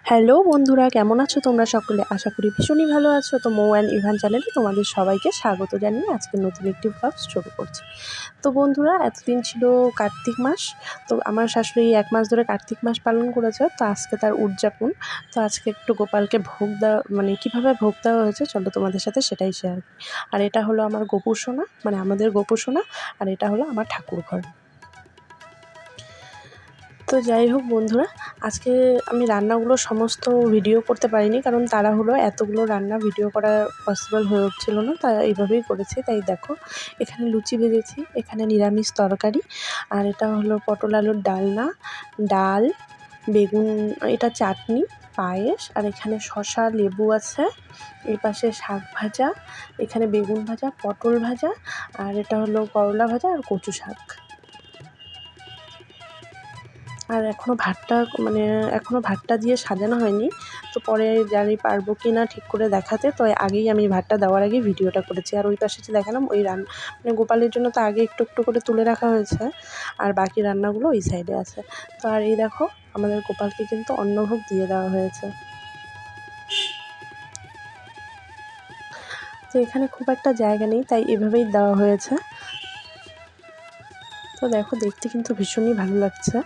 Hello বন্ধুরা, কেমন আছো তোমরা সকলে? আশা করি ভীষণই ভালো আছো। তো মৌ অ্যান্ড ইভান চ্যানেলে তোমাদের সবাইকে স্বাগত জানিয়ে আজকে নতুন একটি ব্লগ শুরু করছি। তো বন্ধুরা, এতদিন ছিল কার্তিক মাস। তো আমার শাশুড়ি 1 মাস ধরে কার্তিক মাস পালন করেছে। তো আজকে তার উদযাপন। তো আজকে একটু গোপালকে ভোগ দেওয়া, মানে কীভাবে ভোগ দেওয়া হয়েছে চলো তোমাদের সাথে সেটাই শেয়ার করি। আর এটা হলো আমার গোপু সোনা, মানে আমাদের গোপু সোনা। আর এটা হলো আমার ঠাকুর ঘর। তো যাই হোক বন্ধুরা, আজকে আমি রান্নাগুলো সমস্ত ভিডিও করতে পারিনি, কারণ তাড়াহুড়ো এতগুলো রান্না ভিডিও করা পসিবল হয়ে উঠছিল না। তাই এইভাবেই করেছি। তাই দেখো, এখানে লুচি ভেজেছি, এখানে নিরামিষ তরকারি, আর এটা হলো পটল আলুর ডালনা, ডাল, বেগুন, এটা চাটনি, পায়েস, আর এখানে শসা, লেবু আছে, এই পাশে শাক ভাজা, এখানে বেগুন ভাজা, পটল ভাজা, আর এটা হলো করলা ভাজা আর কচু শাক। আর এখনও ভাতটা দিয়ে সাজানো হয়নি। তো পরে জানি পারবো কি না ঠিক করে দেখাতে। তো আগেই আমি ভাতটা দেওয়ার আগেই ভিডিওটা করেছি। আর ওই পাশে যে দেখালাম ওই মানে গোপালের জন্য তো আগে একটু একটু করে তুলে রাখা হয়েছে, আর বাকি রান্নাগুলো ওই সাইডে আছে। তো আর এই দেখো, আমাদের গোপালকে কিন্তু অন্নভোগ দিয়ে দেওয়া হয়েছে। তো এখানে খুব একটা জায়গা নেই, তাই এভাবেই দেওয়া হয়েছে। তো দেখো, দেখতে কিন্তু ভীষণই ভালো লাগছে।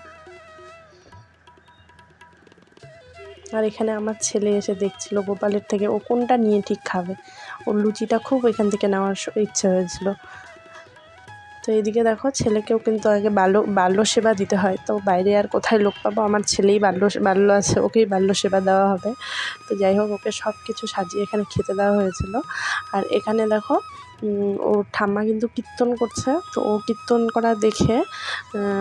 আর এখানে আমার ছেলে এসে দেখছিল গোপালের থেকে ও কোনটা নিয়ে ঠিক খাবে। ওর লুচিটা খুব এখান থেকে নেওয়ার ইচ্ছে হয়েছিল। তো এইদিকে দেখো, ছেলেকেও কিন্তু আগে বাল্য সেবা দিতে হয়। তো বাইরে আর কোথায় লোক পাবো, আমার ছেলেই বাল্য আছে, ওকেই বাল্য সেবা দেওয়া হবে। তো যাই হোক, ওকে সব কিছু সাজিয়ে এখানে খেতে দেওয়া হয়েছিল। আর এখানে দেখো, ওর ঠাম্মা কিন্তু কীর্তন করছে। তো ও কীর্তন করা দেখে,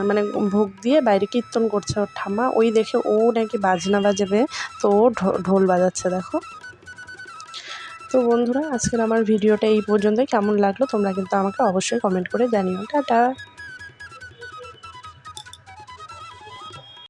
মানে ভোগ দিয়ে বাইরে কীর্তন করছে ওর ঠাম্মা, ওই দেখে ও নাকি বাজনা বাজাবে। তো ও ঢোল বাজাচ্ছে দেখো। তো বন্ধুরা, আজকের আমার ভিডিওটা এই পর্যন্তই। কেমন লাগলো তোমরা কিন্তু আমাকে অবশ্যই কমেন্ট করে জানিও। টাটা।